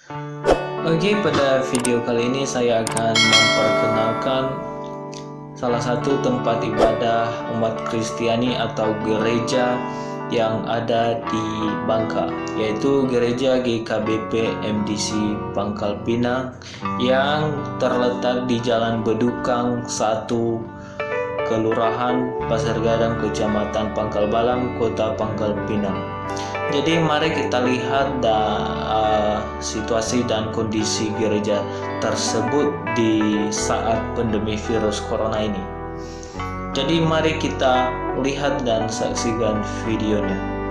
Oke, pada video kali ini saya akan memperkenalkan salah satu tempat ibadah umat Kristiani atau gereja yang ada di Bangka, yaitu Gereja GKBP MDC Pangkal Pinang yang terletak di Jalan Bedukang 1, Kelurahan Pasar Gadang, Kecamatan Pangkal Balang, Kota Pangkal Pinang. Jadi mari kita lihat situasi dan kondisi gereja tersebut di saat pandemi virus corona ini. Jadi mari kita lihat dan saksikan videonya.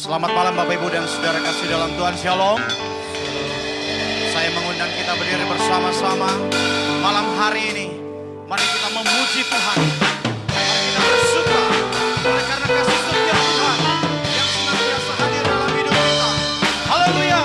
Selamat malam Bapak Ibu dan Saudara kasih dalam Tuhan, Shalom. Saya mengundang kita berdiri bersama-sama malam hari ini. Mari kita memuji Tuhan. Mari kita bersyukur oleh karena kasih setia Tuhan yang senantiasa hadir dalam hidup kita. Haleluya.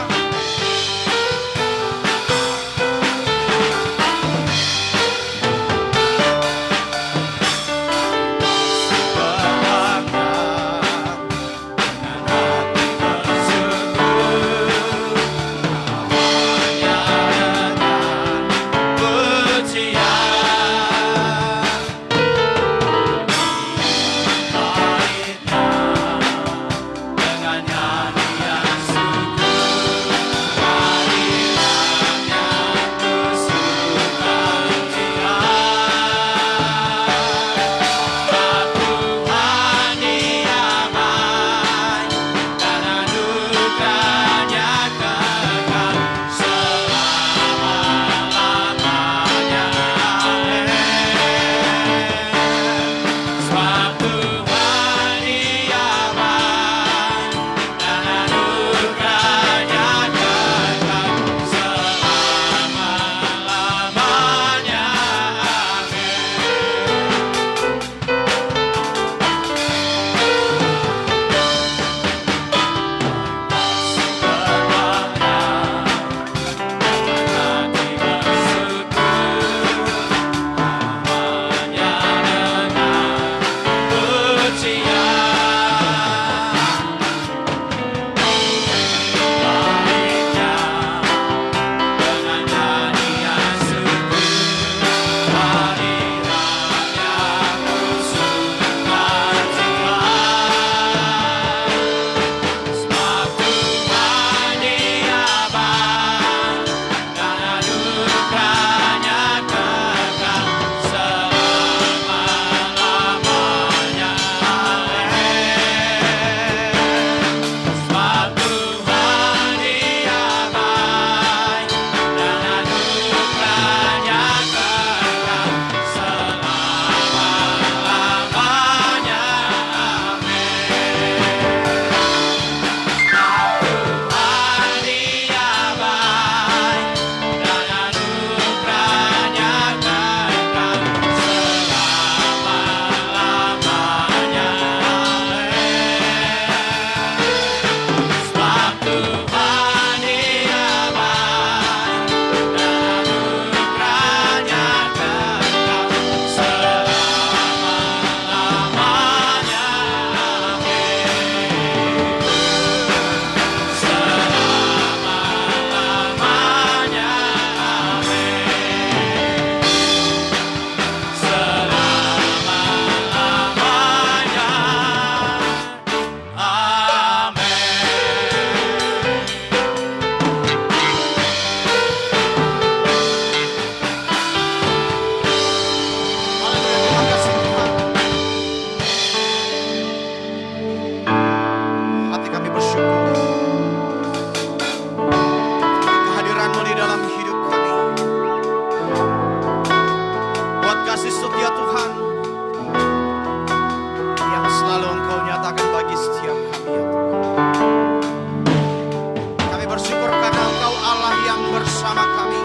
bersama kami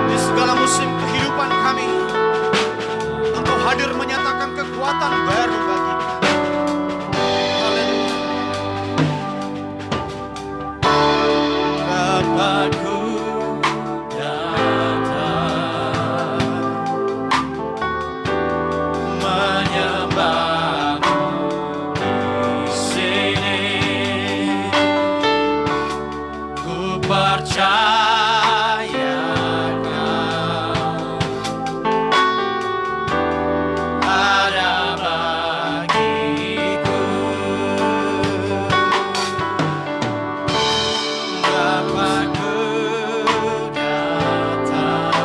di segala musim kehidupan kami. Engkau hadir menyatakan kekuatan baru bagi kami. Haleluya. Bapakku datang menyembahmu di sini. Ku percaya Kau ada bagiku. Bapakku datang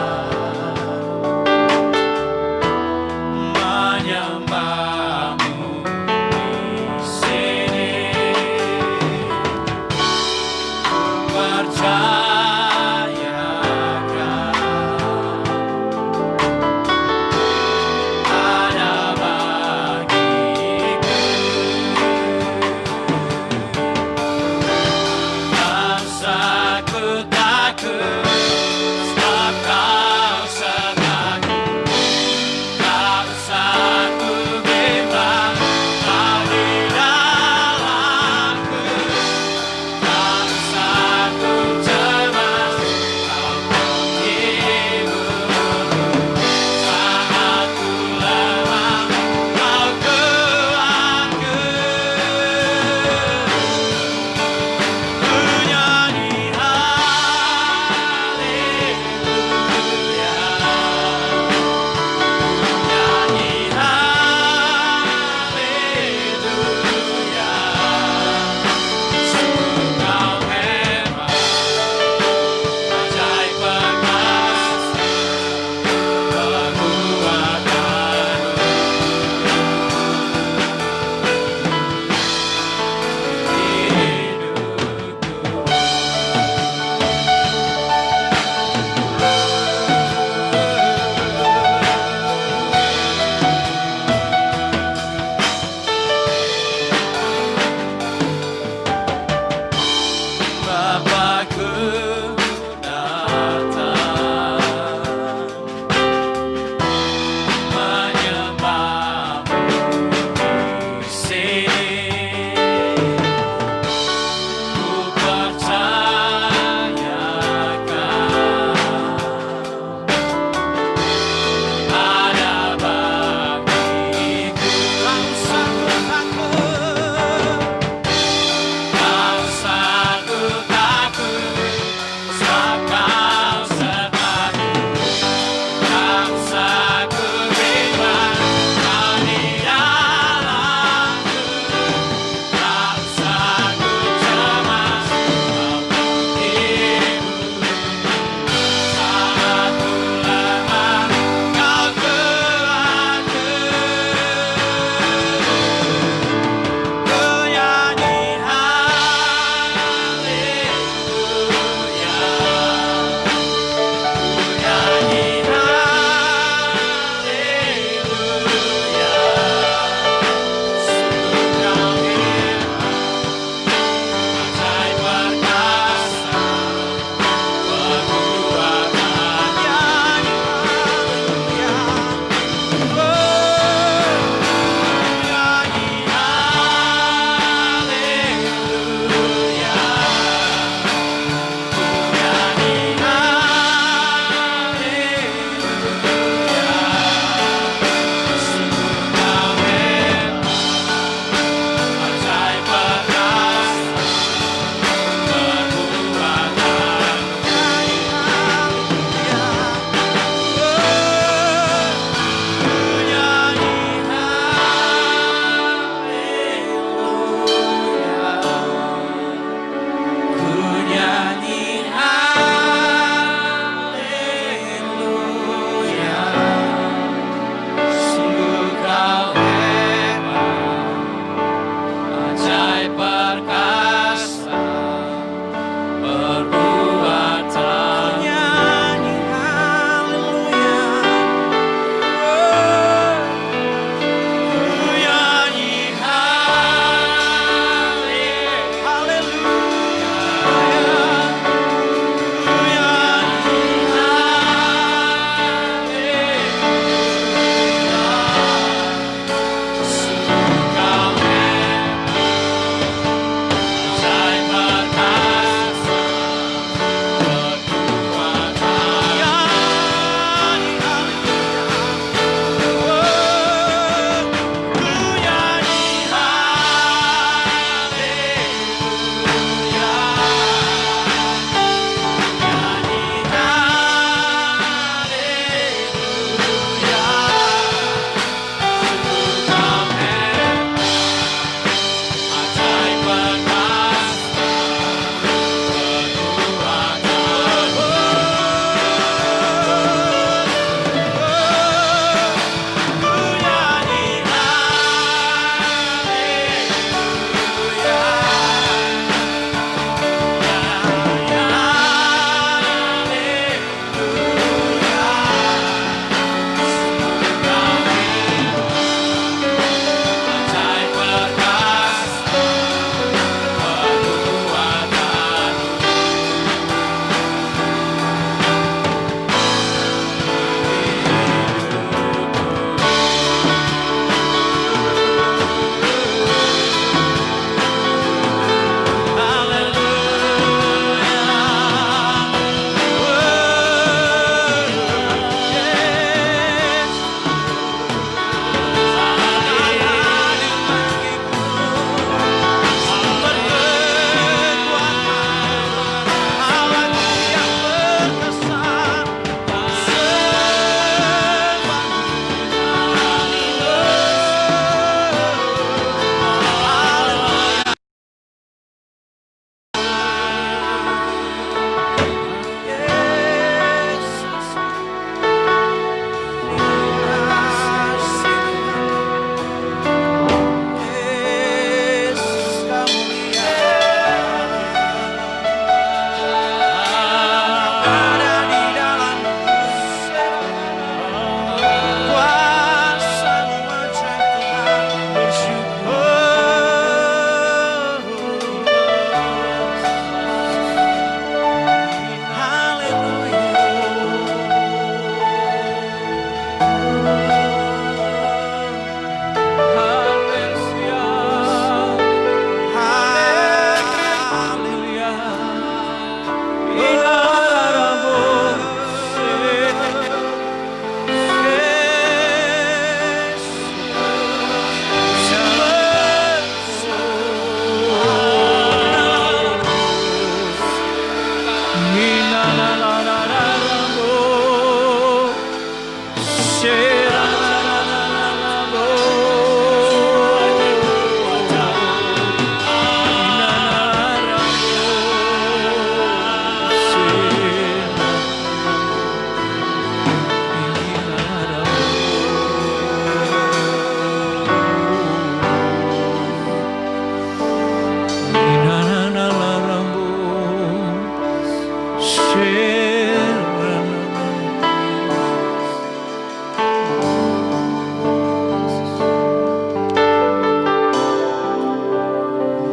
menyembahmu di sini. Ku percaya ada bagiku. Tak usah ku takut sebab Kau sertaku. Tak usah ku bimbang, Kau di dalamku. Tak usah ku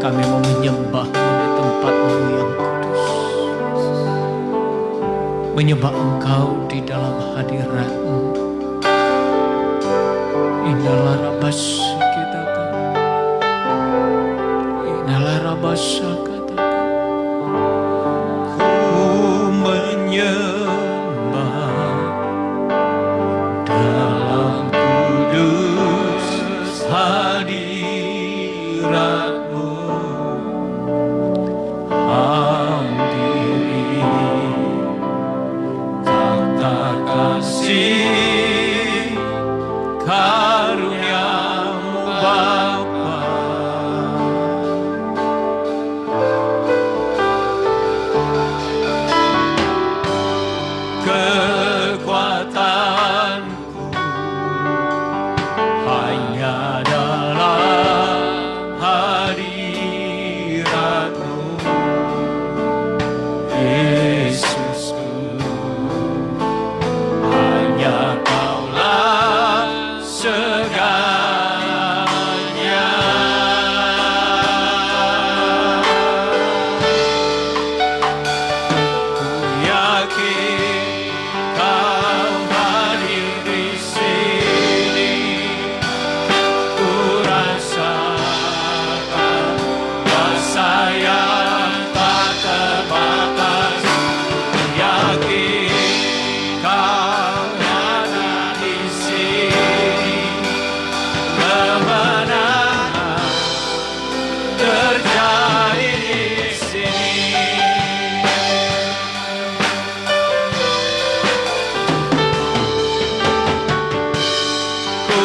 Kami mau menyembah-Mu di tempat-Mu yang kudus. Menyembah Engkau di dalam hadirat-Mu. Inilah rabas kita kan. Inilah rabas kata. Ku menyembah dalam kudus hadirat-Mu. Hampiri tata kasih karunia-Mu Bapa. Kekuatanku hanya dalam hadirat-Mu, Yesusku. Hanya Kaulah segalanya. Ku yakin Kau hadir di sini. Ku rasakan kuasa yang tak terbatas. Ku yakin Kau ada di sini. Kemenangan terjadi di sini. Ku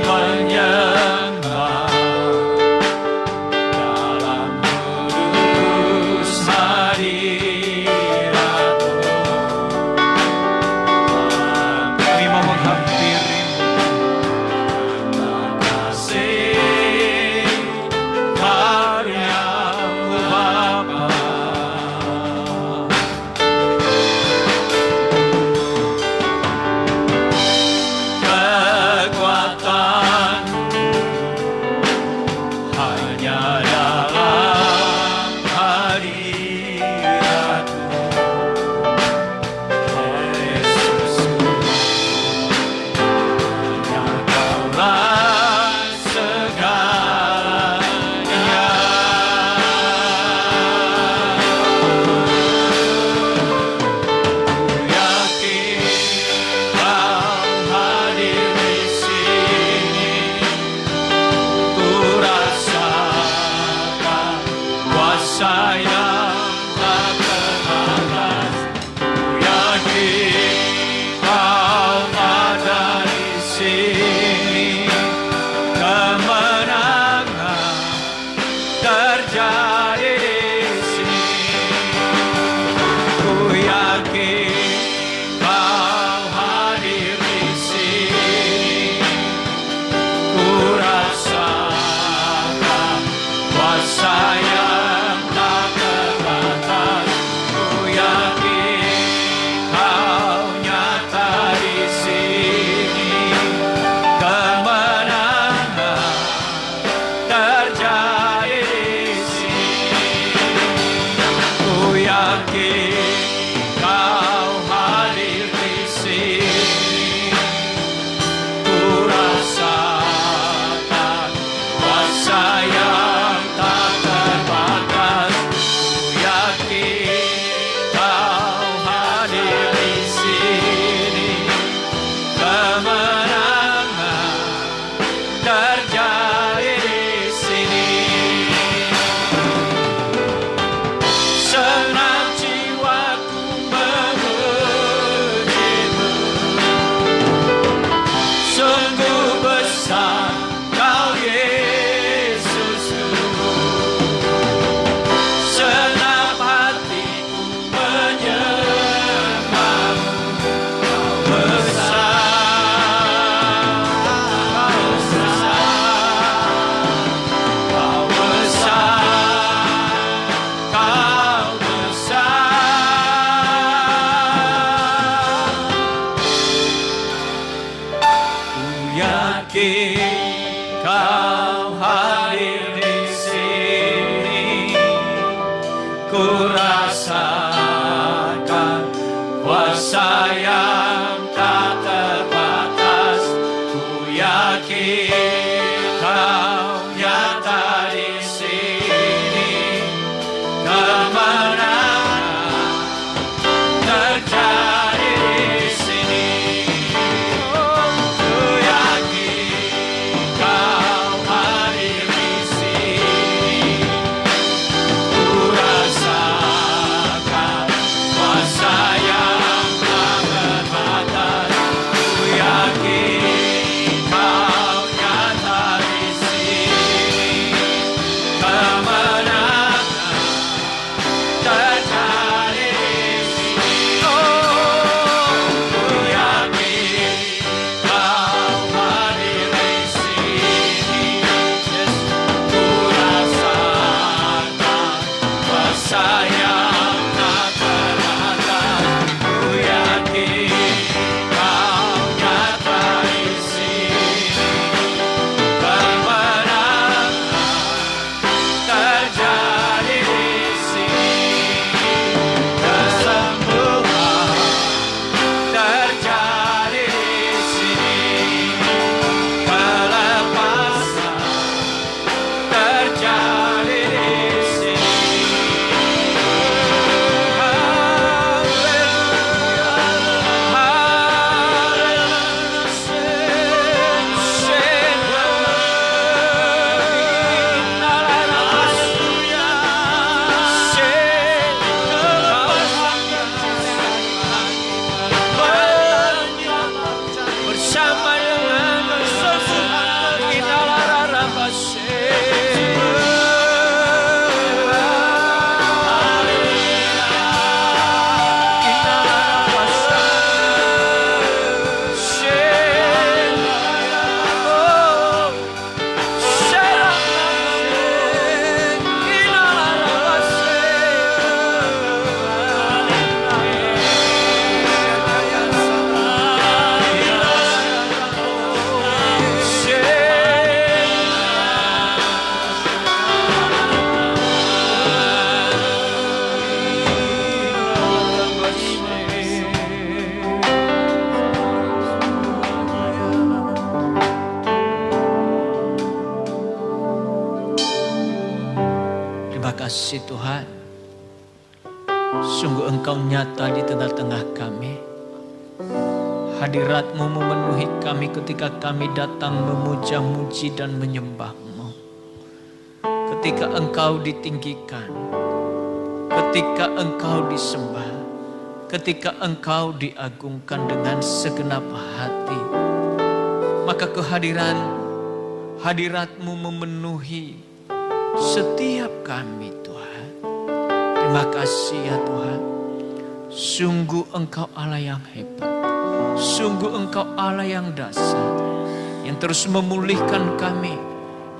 menyembah dalam kudus hadirat-Mu. Kami mau menghampiri-Mu. Tata kasih karunia-Mu Bapa. Kekuatan hanya dalam hadirat-Mu, Yesusku. Hanya Kaulah segalanya. Ku yakin Kau hadir di sini. Ku rasakan kuasa yang tak terbatas. Ku yakin Kau ada di sini. Kemenangan terjadi di sini. Ku yakin Kau hadir di sini. Ku rasakan kuasa yang tak terbatas. Ku yakin Kau nyata di sini. Kemenangan terjadi di sini. Ku yakin Kau hadir di sini. Ku rasakan kuasa yang tak terbatas. Ku yakin Kau hadir di sini. Kemenangan terjadi di sini. Senang jiwa rasakan kuasa yang tak terbatas. Ku yakin Kau nyata di sini, kemenangan terjadi di sini. Ku yakin Kau hadir di sini. Ku rasakan kuasa yang tak terbatas. Ku yakin Kau nyata di sini, kemenangan terjadi di sini. Ku yakin Kau hadir di sini. Ku rasakan kuasa yang tak terbatas. Ku yakin Kau nyata di sini, kemenangan terjadi di sini. Kesembuhan terjadi di sini. Kelepasan terjadi di sini. Bersama dengan Terima kasih Tuhan. Sungguh Engkau nyata di tengah-tengah kami. Hadirat-Mu memenuhi kami ketika kami datang memuja-muji dan menyembah-Mu. Ketika Engkau ditinggikan, ketika Engkau disembah, ketika Engkau diagungkan dengan segenap hati, maka hadirat-Mu memenuhi setiap kami Tuhan. Terima kasih ya Tuhan. Sungguh Engkau Allah yang hebat. Sungguh Engkau Allah yang dahsyat, yang terus memulihkan kami,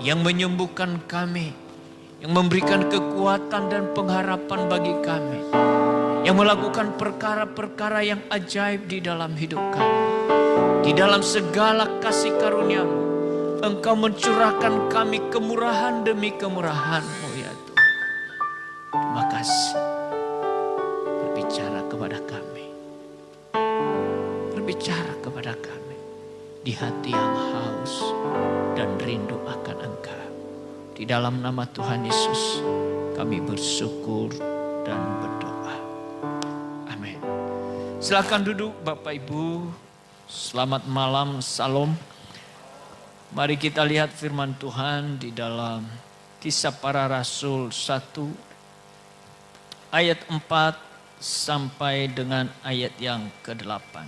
yang menyembuhkan kami, yang memberikan kekuatan dan pengharapan bagi kami, yang melakukan perkara-perkara yang ajaib di dalam hidup kami. Di dalam segala kasih karunia-Mu, Engkau mencurahkan kami kemurahan demi kemurahan-Mu ya Tuhan. Terima kasih. Berbicara kepada kami. Berbicara kepada kami. Di hati yang haus dan rindu akan Engkau. Di dalam nama Tuhan Yesus kami bersyukur dan berdoa. Amin. Silakan duduk Bapak Ibu. Selamat malam, salam. Mari kita lihat firman Tuhan di dalam Kisah Para Rasul 1 ayat 4 sampai dengan ayat yang ke-8.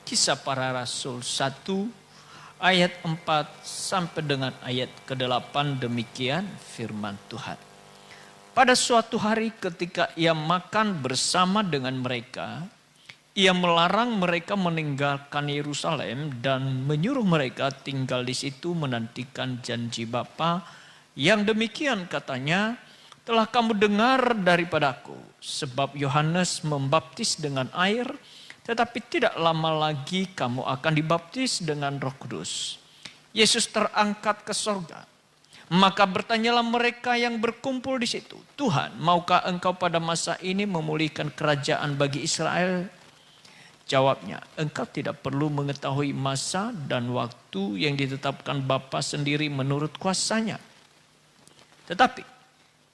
Kisah Para Rasul 1 ayat 4 sampai dengan ayat ke-8, demikian firman Tuhan. Pada suatu hari ketika ia makan bersama dengan mereka, ia melarang mereka meninggalkan Yerusalem dan menyuruh mereka tinggal di situ menantikan janji Bapa. Yang demikian katanya, telah kamu dengar daripadaku, sebab Yohanes membaptis dengan air, tetapi tidak lama lagi kamu akan dibaptis dengan Roh Kudus. Yesus terangkat ke sorga, Maka bertanyalah mereka yang berkumpul di situ, Tuhan, maukah engkau pada masa ini memulihkan kerajaan bagi Israel? Jawabnya, engkau tidak perlu mengetahui masa dan waktu yang ditetapkan Bapa sendiri menurut kuasanya. Tetapi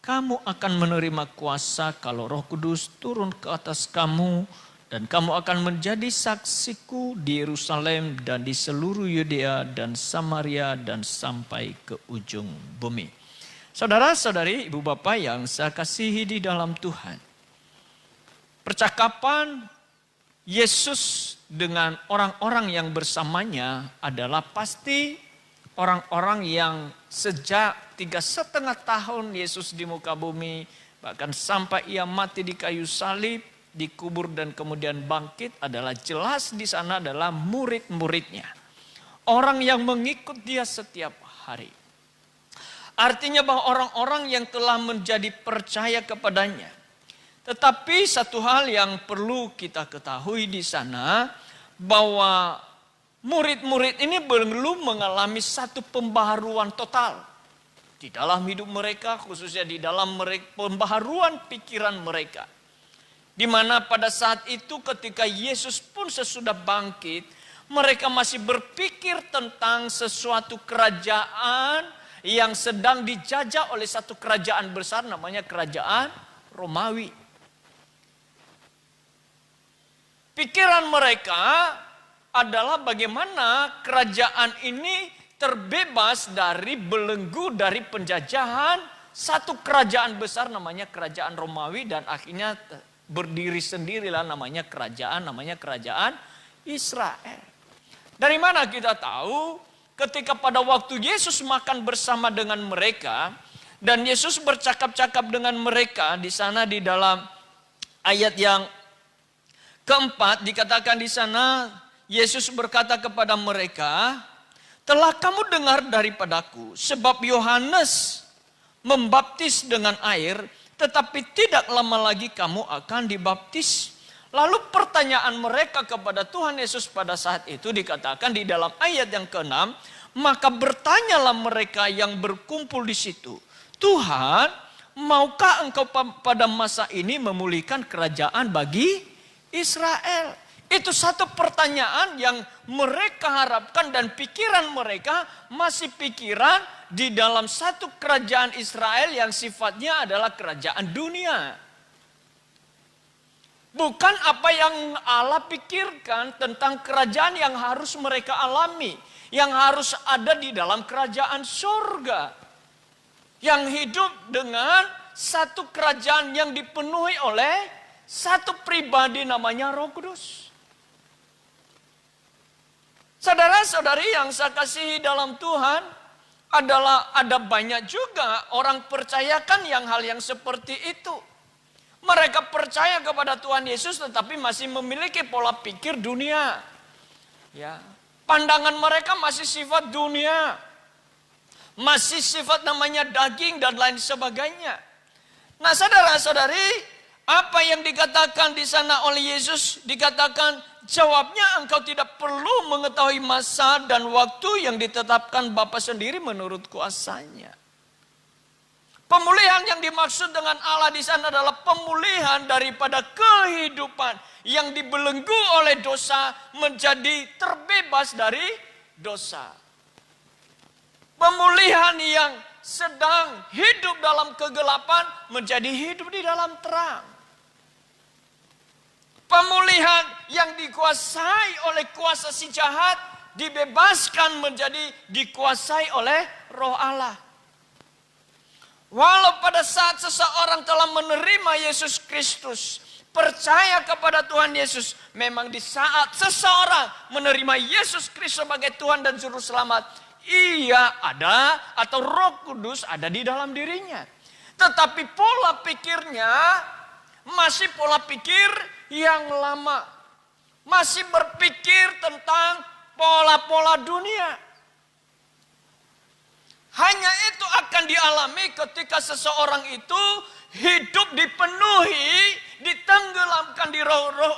kamu akan menerima kuasa kalau Roh Kudus turun ke atas kamu, dan kamu akan menjadi saksiku di Yerusalem dan di seluruh Yudea dan Samaria dan sampai ke ujung bumi. Saudara-saudari, ibu bapak yang saya kasihi di dalam Tuhan. Percakapan Yesus dengan orang-orang yang bersamanya adalah pasti orang-orang yang sejak 3,5 tahun Yesus di muka bumi, bahkan sampai ia mati di kayu salib, dikubur dan kemudian bangkit, adalah jelas di sana adalah murid-muridnya. Orang yang mengikut dia setiap hari. Artinya bahwa orang-orang yang telah menjadi percaya kepadanya. Tetapi satu hal yang perlu kita ketahui di sana, bahwa murid-murid ini belum mengalami satu pembaharuan total di dalam hidup mereka, khususnya di dalam pembaharuan pikiran mereka. Di mana pada saat itu ketika Yesus pun sesudah bangkit, mereka masih berpikir tentang sesuatu kerajaan yang sedang dijajah oleh satu kerajaan besar, namanya kerajaan Romawi. Pikiran mereka adalah bagaimana kerajaan ini terbebas dari belenggu dari penjajahan satu kerajaan besar namanya kerajaan Romawi, dan akhirnya berdiri sendirilah namanya kerajaan Israel. Dari mana kita tahu? Ketika pada waktu Yesus makan bersama dengan mereka dan Yesus bercakap-cakap dengan mereka, di sana di dalam ayat yang keempat dikatakan di sana Yesus berkata kepada mereka, "Telah kamu dengar daripadaku, sebab Yohanes membaptis dengan air, tetapi tidak lama lagi kamu akan dibaptis." Lalu pertanyaan mereka kepada Tuhan Yesus pada saat itu dikatakan di dalam ayat yang ke-6, maka bertanyalah mereka yang berkumpul di situ, "Tuhan, maukah engkau pada masa ini memulihkan kerajaan bagi Israel?" Itu satu pertanyaan yang mereka harapkan, dan pikiran mereka masih pikiran di dalam satu kerajaan Israel yang sifatnya adalah kerajaan dunia. Bukan apa yang Allah pikirkan tentang kerajaan yang harus mereka alami, yang harus ada di dalam kerajaan surga. Yang hidup dengan satu kerajaan yang dipenuhi oleh satu pribadi namanya Roh Kudus. Saudara-saudari yang saya kasihi dalam Tuhan, adalah ada banyak juga orang percayakan yang hal yang seperti itu. Mereka percaya kepada Tuhan Yesus tetapi masih memiliki pola pikir dunia. Ya, pandangan mereka masih sifat dunia. Masih sifat namanya daging dan lain sebagainya. Nah, saudara-saudari, apa yang dikatakan di sana oleh Yesus, dikatakan jawabnya, engkau tidak perlu mengetahui masa dan waktu yang ditetapkan Bapa sendiri menurut kuasanya. Pemulihan yang dimaksud dengan Allah di sana adalah pemulihan daripada kehidupan yang dibelenggu oleh dosa menjadi terbebas dari dosa. Pemulihan yang sedang hidup dalam kegelapan menjadi hidup di dalam terang. Pemulihan yang dikuasai oleh kuasa si jahat dibebaskan menjadi dikuasai oleh Roh Allah. Walau pada saat seseorang telah menerima Yesus Kristus, percaya kepada Tuhan Yesus, memang di saat seseorang menerima Yesus Kristus sebagai Tuhan dan Juru Selamat, ia ada atau Roh Kudus ada di dalam dirinya. Tetapi pola pikirnya masih pola pikir yang lama. Masih berpikir tentang pola-pola dunia. Hanya itu akan dialami ketika seseorang itu hidup dipenuhi, ditenggelamkan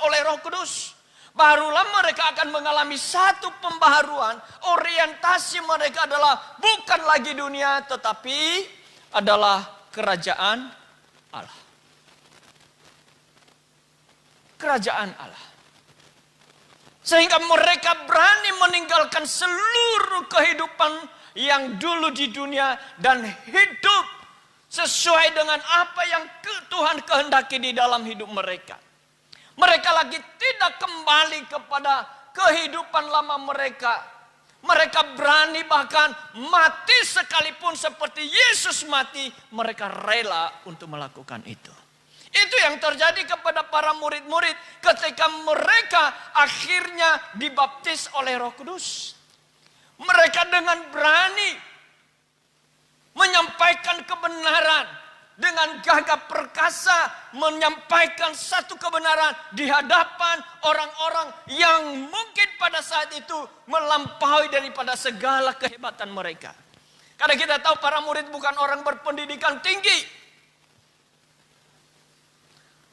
oleh Roh Kudus. Barulah mereka akan mengalami satu pembaharuan. Orientasi mereka adalah bukan lagi dunia, tetapi adalah kerajaan Allah. Kerajaan Allah. Sehingga mereka berani meninggalkan seluruh kehidupan yang dulu di dunia dan hidup sesuai dengan apa yang Tuhan kehendaki di dalam hidup mereka. Mereka lagi tidak kembali kepada kehidupan lama mereka. Mereka berani bahkan mati sekalipun seperti Yesus mati, mereka rela untuk melakukan itu. Itu yang terjadi kepada para murid-murid ketika mereka akhirnya dibaptis oleh Roh Kudus. Mereka dengan berani menyampaikan kebenaran, dengan gagah perkasa menyampaikan satu kebenaran di hadapan orang-orang yang mungkin pada saat itu melampaui daripada segala kehebatan mereka. Karena kita tahu para murid bukan orang berpendidikan tinggi.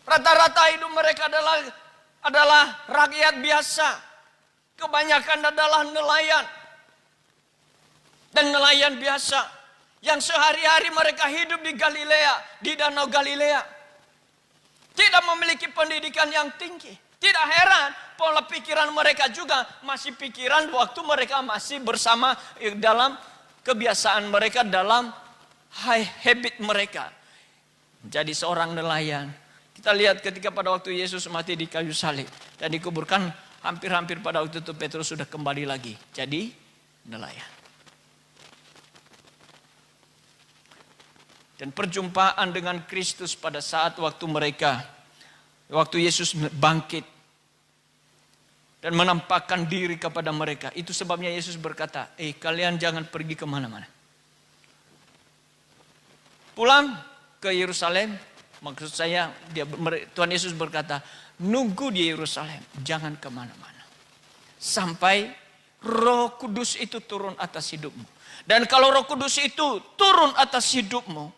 Rata-rata hidup mereka adalah rakyat biasa. Kebanyakan adalah nelayan. Dan nelayan biasa. Yang sehari-hari mereka hidup di Galilea, di Danau Galilea. Tidak memiliki pendidikan yang tinggi. Tidak heran pola pikiran mereka juga masih pikiran waktu mereka masih bersama dalam kebiasaan mereka, dalam high habit mereka. Menjadi seorang nelayan. Kita lihat ketika pada waktu Yesus mati di kayu salib dan dikuburkan, hampir-hampir pada waktu itu Petrus sudah kembali lagi jadi nelayan. Dan perjumpaan dengan Kristus pada saat waktu Yesus bangkit dan menampakkan diri kepada mereka. Itu sebabnya Yesus berkata, kalian jangan pergi kemana-mana. Pulang ke Yerusalem. Maksud saya, Tuhan Yesus berkata, nunggu di Yerusalem, jangan kemana-mana. Sampai Roh Kudus itu turun atas hidupmu. Dan kalau Roh Kudus itu turun atas hidupmu,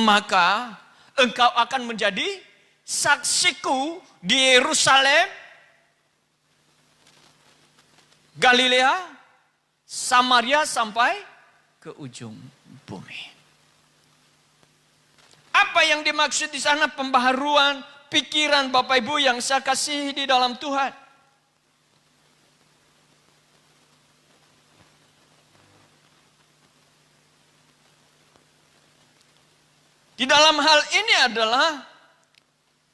maka engkau akan menjadi saksiku di Yerusalem, Galilea, Samaria, sampai ke ujung bumi. Apa yang dimaksud di sana? Pembaharuan pikiran Bapak Ibu yang saya kasihi di dalam Tuhan. Di dalam hal ini adalah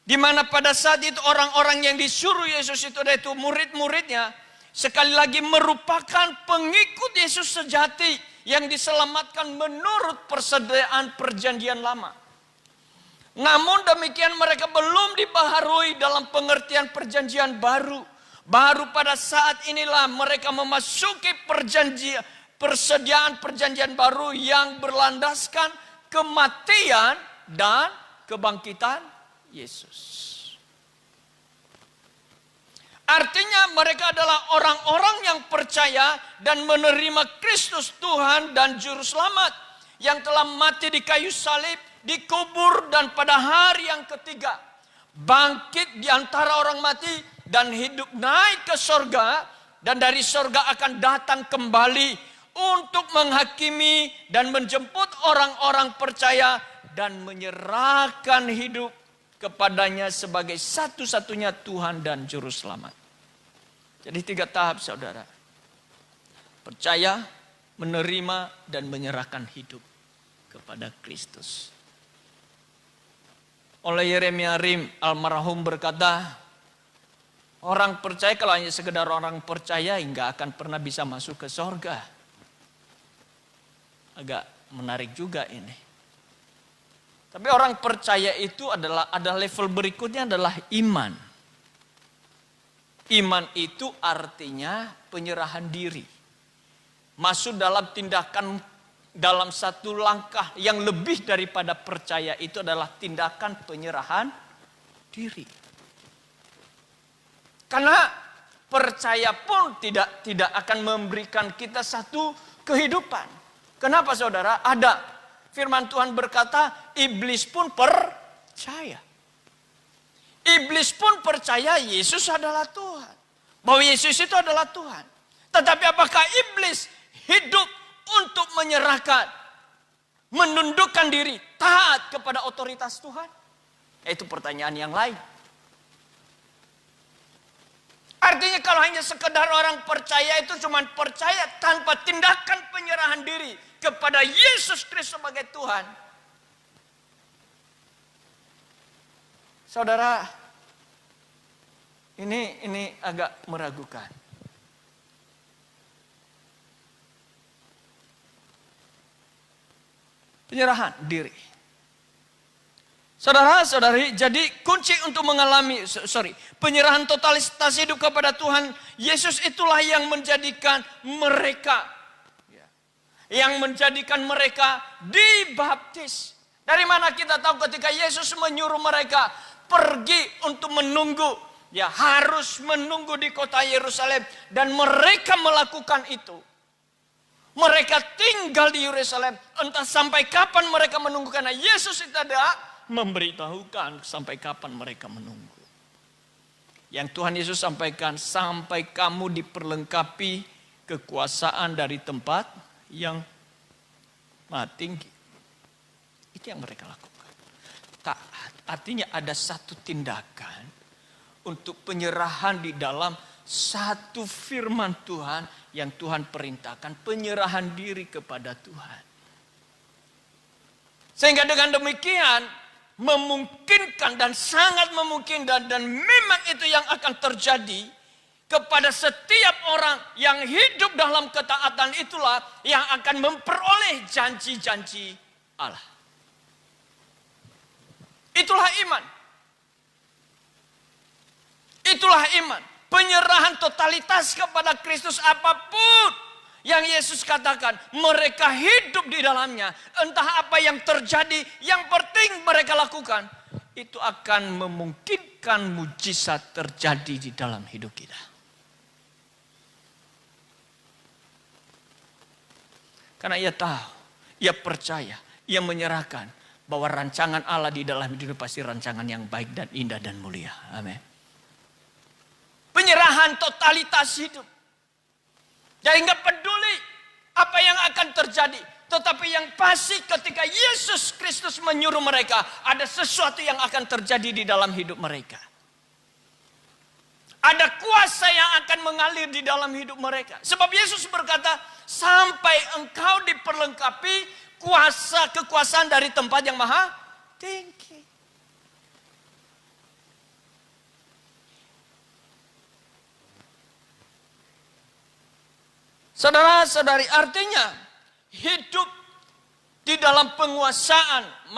di mana pada saat itu orang-orang yang disuruh Yesus itu murid-muridnya sekali lagi merupakan pengikut Yesus sejati yang diselamatkan menurut persediaan perjanjian lama. Namun demikian mereka belum dibaharui dalam pengertian perjanjian baru. Baru pada saat inilah mereka memasuki persediaan perjanjian baru yang berlandaskan kematian dan kebangkitan Yesus. Artinya mereka adalah orang-orang yang percaya dan menerima Kristus Tuhan dan Juru Selamat yang telah mati di kayu salib, dikubur, dan pada hari yang ketiga bangkit di antara orang mati dan hidup naik ke sorga, dan dari sorga akan datang kembali untuk menghakimi dan menjemput orang-orang percaya dan menyerahkan hidup kepadanya sebagai satu-satunya Tuhan dan Juru Selamat. Jadi 3 tahap, saudara. Percaya, menerima, dan menyerahkan hidup kepada Kristus. Oleh Yeremia Rim almarhum berkata, orang percaya kalau hanya sekedar orang percaya enggak akan pernah bisa masuk ke sorga. Agak menarik juga ini. Tapi orang percaya itu ada level berikutnya adalah iman. Iman itu artinya penyerahan diri. Masuk dalam tindakan, dalam satu langkah yang lebih daripada percaya, itu adalah tindakan penyerahan diri. Karena percaya pun tidak akan memberikan kita satu kehidupan. Kenapa saudara? Ada firman Tuhan berkata, iblis pun percaya. Iblis pun percaya Yesus adalah Tuhan. bahwa Yesus itu adalah Tuhan. Tetapi apakah iblis hidup untuk menyerahkan, menundukkan diri, taat kepada otoritas Tuhan? Itu pertanyaan yang lain. Artinya kalau hanya sekedar orang percaya itu cuma percaya tanpa tindakan penyerahan diri kepada Yesus Kristus sebagai Tuhan. Saudara, ini agak meragukan. Penyerahan diri. Saudara-saudari, jadi kunci untuk mengalami, penyerahan totalitas hidup kepada Tuhan Yesus itulah yang menjadikan mereka, dibaptis. Dari mana kita tahu ketika Yesus menyuruh mereka pergi untuk menunggu, harus menunggu di kota Yerusalem, dan mereka melakukan itu. Mereka tinggal di Yerusalem, entah sampai kapan mereka menunggu, karena Yesus itu ada memberitahukan sampai kapan mereka menunggu. Yang Tuhan Yesus sampaikan, sampai kamu diperlengkapi kekuasaan dari tempat yang maha tinggi. Itu yang mereka lakukan. Taat, artinya ada satu tindakan untuk penyerahan di dalam satu firman Tuhan yang Tuhan perintahkan, penyerahan diri kepada Tuhan. Sehingga dengan demikian memungkinkan dan sangat memungkinkan dan memang itu yang akan terjadi kepada setiap orang yang hidup dalam ketaatan, itulah yang akan memperoleh janji-janji Allah. Itulah iman. Itulah iman. Penyerahan totalitas kepada Kristus, apapun yang Yesus katakan, mereka hidup di dalamnya. Entah apa yang terjadi, yang penting mereka lakukan. Itu akan memungkinkan mujizat terjadi di dalam hidup kita. Karena ia tahu, ia percaya, ia menyerahkan bahwa rancangan Allah di dalam hidup pasti rancangan yang baik dan indah dan mulia. Amin. Penyerahan totalitas hidup. Jadi nggak peduli apa yang akan terjadi. Tetapi yang pasti ketika Yesus Kristus menyuruh mereka, ada sesuatu yang akan terjadi di dalam hidup mereka. Ada kuasa yang akan mengalir di dalam hidup mereka. Sebab Yesus berkata, sampai engkau diperlengkapi kekuasaan dari tempat yang maha tinggi. Saudara-saudari, artinya hidup di dalam penguasaan,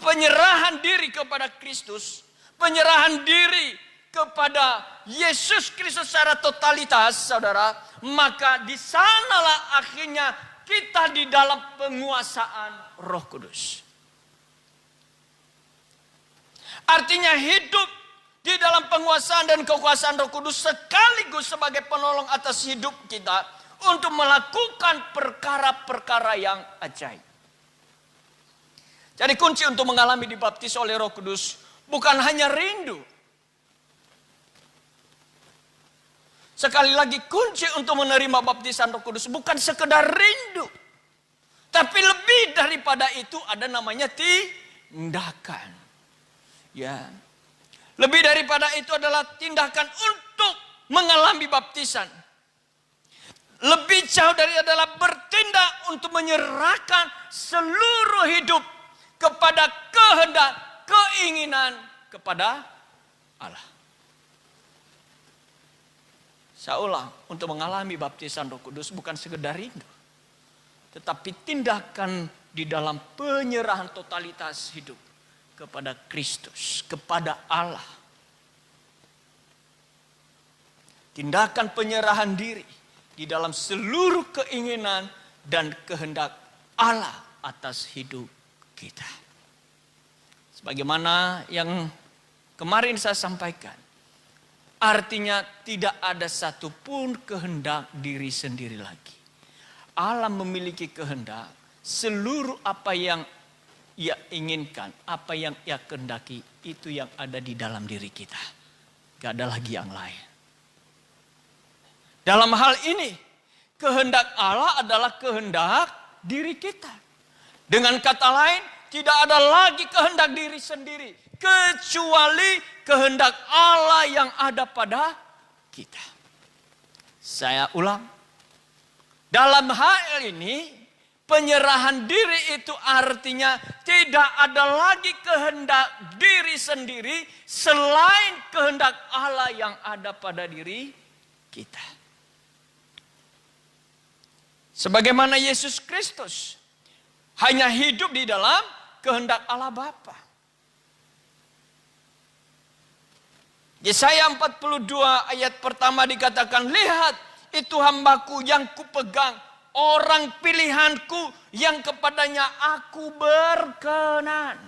penyerahan diri kepada Kristus, penyerahan diri kepada Yesus Kristus secara totalitas, saudara, maka di sanalah akhirnya kita di dalam penguasaan Roh Kudus. Artinya hidup di dalam penguasaan dan kekuasaan Roh Kudus sekaligus sebagai penolong atas hidup kita untuk melakukan perkara-perkara yang ajaib. Jadi kunci untuk mengalami dibaptis oleh Roh Kudus bukan hanya rindu. Sekali lagi, kunci untuk menerima baptisan Roh Kudus bukan sekedar rindu. Tapi lebih daripada itu ada namanya tindakan. Ya. Lebih daripada itu adalah tindakan untuk mengalami baptisan. Lebih jauh dari adalah bertindak untuk menyerahkan seluruh hidup kepada kehendak, keinginan kepada Allah. Saya ulang, untuk mengalami baptisan Roh Kudus bukan sekedar rindu. Tetapi tindakan di dalam penyerahan totalitas hidup kepada Kristus, kepada Allah. Tindakan penyerahan diri di dalam seluruh keinginan dan kehendak Allah atas hidup kita. Sebagaimana yang kemarin saya sampaikan, artinya tidak ada satupun kehendak diri sendiri lagi. Allah memiliki kehendak, seluruh apa yang Ia inginkan, apa yang Ia kehendaki, itu yang ada di dalam diri kita. Gak ada lagi yang lain. Dalam hal ini, kehendak Allah adalah kehendak diri kita. Dengan kata lain, tidak ada lagi kehendak diri sendiri, kecuali kehendak Allah yang ada pada kita. Saya ulang, dalam hal ini, penyerahan diri itu artinya tidak ada lagi kehendak diri sendiri selain kehendak Allah yang ada pada diri kita. Sebagaimana Yesus Kristus hanya hidup di dalam kehendak Allah Bapa. Yesaya 42 ayat pertama dikatakan, lihat itu hambaku yang kupegang, orang pilihanku yang kepadanya aku berkenan.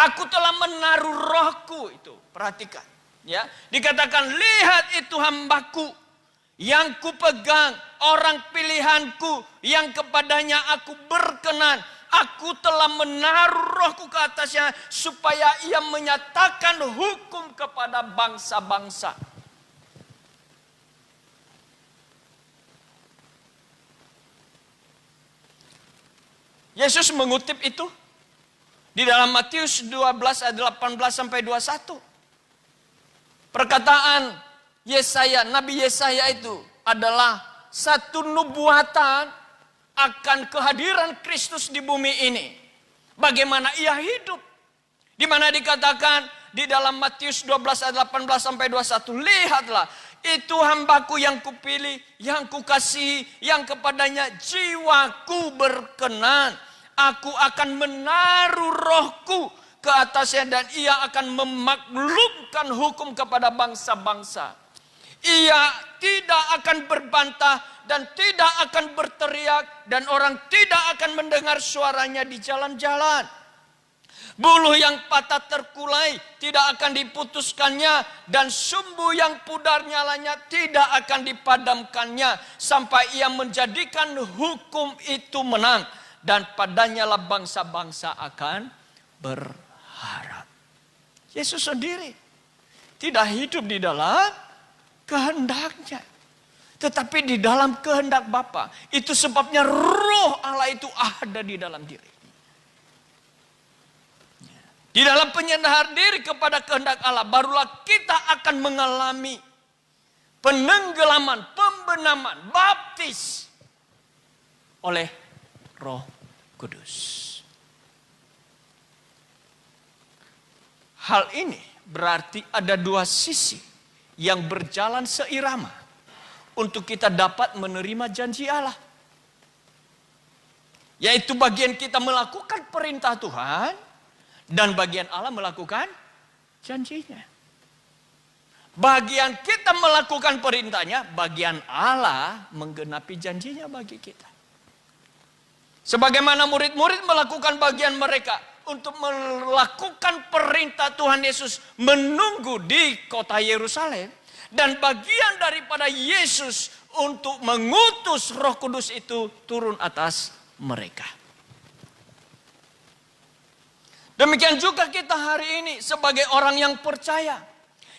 Aku telah menaruh rohku, itu perhatikan ya. Dikatakan lihat itu hambaku yang kupegang, orang pilihanku yang kepadanya aku berkenan. Aku telah menaruh rohku ke atasnya supaya ia menyatakan hukum kepada bangsa-bangsa. Yesus mengutip itu di dalam Matius 12 ayat 18 sampai 21. Perkataan Yesaya, Nabi Yesaya itu adalah satu nubuatan akan kehadiran Kristus di bumi ini. Bagaimana ia hidup. Di mana dikatakan di dalam Matius 12 ayat 18 sampai 21. Lihatlah, itu hambaku yang kupilih, yang kukasihi, yang kepadanya jiwaku berkenan. Aku akan menaruh rohku ke atasnya dan ia akan memaklumkan hukum kepada bangsa-bangsa. Ia tidak akan berbantah dan tidak akan berteriak dan orang tidak akan mendengar suaranya di jalan-jalan. Buluh yang patah terkulai tidak akan diputuskannya dan sumbu yang pudar nyalanya tidak akan dipadamkannya sampai ia menjadikan hukum itu menang dan padanya lah bangsa-bangsa akan berharap. Yesus sendiri tidak hidup di dalam kehendaknya, tetapi di dalam kehendak Bapa. Itu sebabnya roh Allah itu ada di dalam diri. Di dalam penyerahan diri kepada kehendak Allah, barulah kita akan mengalami penenggelaman, pembenaman, baptis oleh Roh Kudus. Hal ini berarti ada dua sisi yang berjalan seirama untuk kita dapat menerima janji Allah. Yaitu bagian kita melakukan perintah Tuhan dan bagian Allah melakukan janjinya. Bagian kita melakukan perintahnya, bagian Allah menggenapi janjinya bagi kita. Sebagaimana murid-murid melakukan bagian mereka untuk melakukan perintah Tuhan Yesus menunggu di kota Yerusalem. Dan bagian daripada Yesus untuk mengutus Roh Kudus itu turun atas mereka. Demikian juga kita hari ini sebagai orang yang percaya.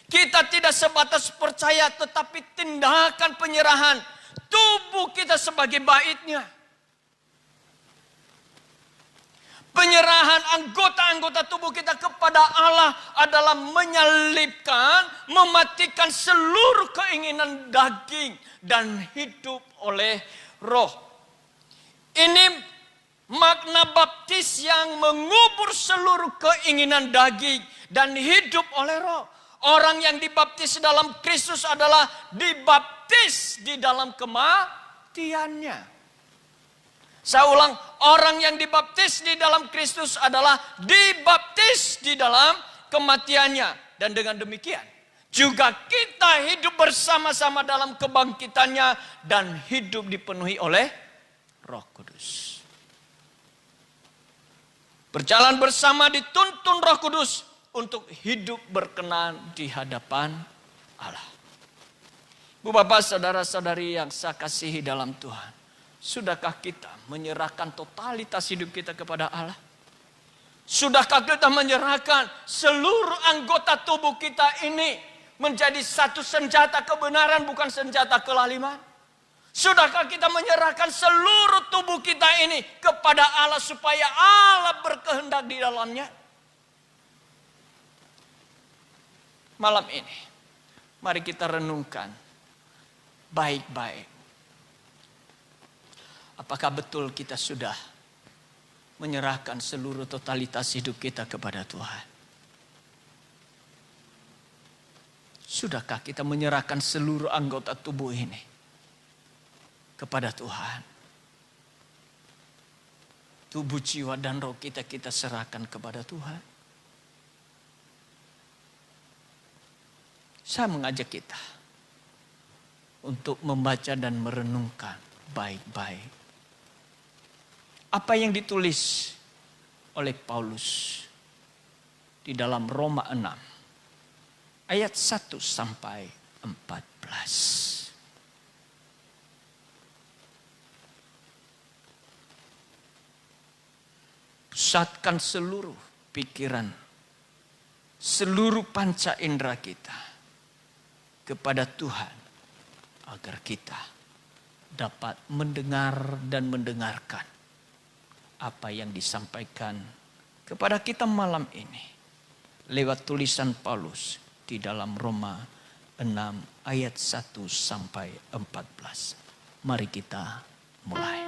Kita tidak sebatas percaya tetapi tindakan penyerahan tubuh kita sebagai baitnya. Penyerahan anggota-anggota tubuh kita kepada Allah adalah menyalibkan, mematikan seluruh keinginan daging dan hidup oleh roh. Ini makna baptis yang mengubur seluruh keinginan daging dan hidup oleh roh. Orang yang dibaptis dalam Kristus adalah dibaptis di dalam kematiannya. Saya ulang, orang yang dibaptis di dalam Kristus adalah dibaptis di dalam kematiannya. Dan dengan demikian, juga kita hidup bersama-sama dalam kebangkitannya dan hidup dipenuhi oleh Roh Kudus. Berjalan bersama dituntun Roh Kudus untuk hidup berkenan di hadapan Allah. Bu Bapak, saudara-saudari yang saya kasihi dalam Tuhan. Sudahkah kita menyerahkan totalitas hidup kita kepada Allah? Sudahkah kita menyerahkan seluruh anggota tubuh kita ini menjadi satu senjata kebenaran, bukan senjata kelaliman? Sudahkah kita menyerahkan seluruh tubuh kita ini kepada Allah supaya Allah berkehendak di dalamnya? Malam ini, mari kita renungkan baik-baik. Apakah betul kita sudah menyerahkan seluruh totalitas hidup kita kepada Tuhan? Sudahkah kita menyerahkan seluruh anggota tubuh ini kepada Tuhan? Tubuh, jiwa, dan roh kita serahkan kepada Tuhan. Saya mengajak kita untuk membaca dan merenungkan baik-baik apa yang ditulis oleh Paulus di dalam Roma 6 ayat 1 sampai 14. Pusatkan seluruh pikiran, seluruh panca indera kita kepada Tuhan agar kita dapat mendengar dan mendengarkan apa yang disampaikan kepada kita malam ini lewat tulisan Paulus di dalam Roma 6 ayat 1 sampai 14. Mari kita mulai.